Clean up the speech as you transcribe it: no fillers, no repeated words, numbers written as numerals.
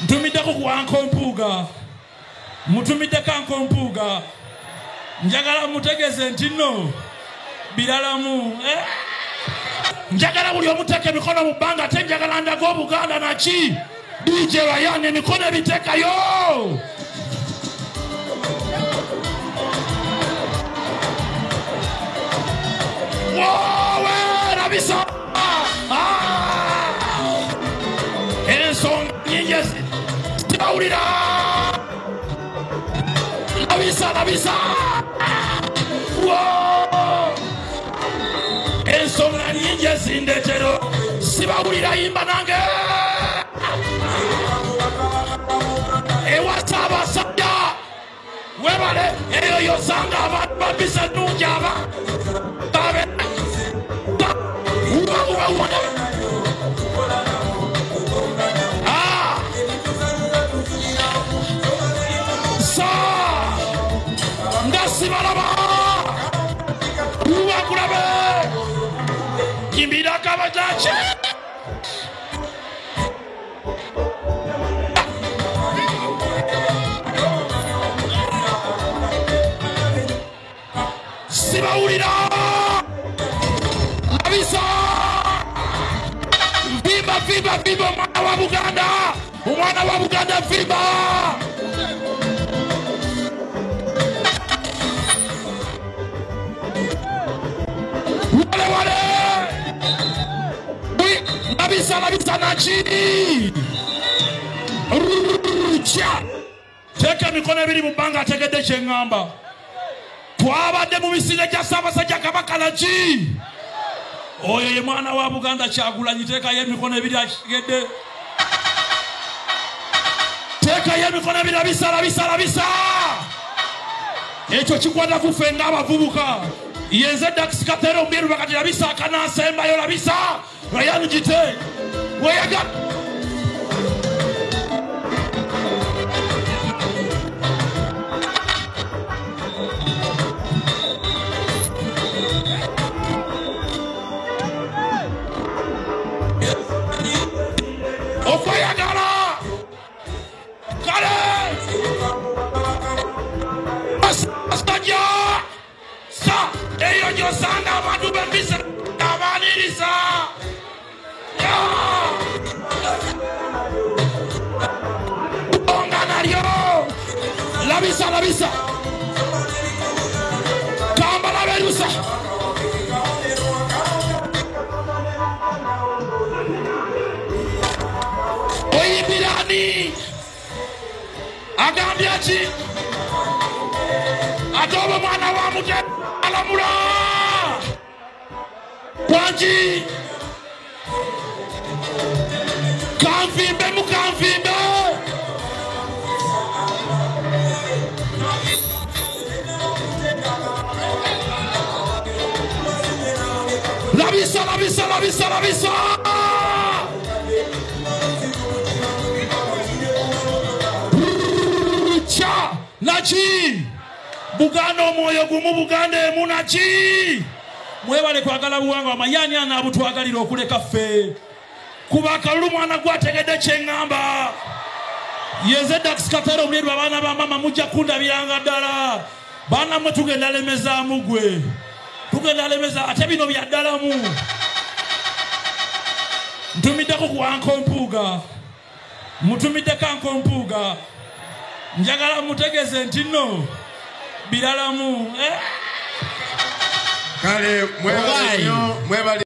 Ntumideko ku Anko Mpuuga. Mutumidde Anko Mpuuga. Njagala mutegeze nti nno biralamu. Njagala buli omuteka emikono mu bbanga ate njagala ndaga Obuganda naki. DJ Ryan emikono ebiteekayo. Wowe Labisa. Ensonga nyingi zitawulira. Labisa. Whoa! Ensonga nyingi zindetero sibawulira yimba nange. Ewasaba sabya webale eyo yosanga abantu babisa nungi aba babe ndasibalaba ubakulabe kimbira kabajache sibawulira Labisa viva umwana wa Buganda viva. Wale Labisa nachi teka mikono ebiri mu bbanga ategedde kyengamba. Twabadde mu misinde gya Ssaabasajja Kabaka nachi oyo ye mwana wa Buganda Kyagulanyi. Teka ye mikono ebiri ategedde. Teka ye mikono ebiri Labisa. Ekyo kikwata kufe ng'abavubuka. Yenze Dax Katero mbiru bakati Labisa akanasembayo Labisa Ryan Gite weyaga okweyagala kale astajja sa eyo gyosanga abantu bembisa abaaniriza onga nalyo Labisa kambala berusa oyimbirani agambye ki atoba mwana wa mute alamula kwanji kanvimbe mukanvimbe Labisa cha nachi Buganda omwoyo gumu Buganda emu nachi mwebale kwagala buwanga wamayani anabutwagalira okuleka ffe kuba akalulu mwana gwategedde kyengamba. Yenze Dax Katero mweru abaana ba mama mujja kundabiranga ddala baana mwe tugenda lemeza mugwe tugenda lemeza ate bino bya ddalamu. Ntumiddeko ku Anko Mpuuga. Mutumiddeko Anko Mpuuga. Njagala mutegeze nti nno biralamu. Kale mwebale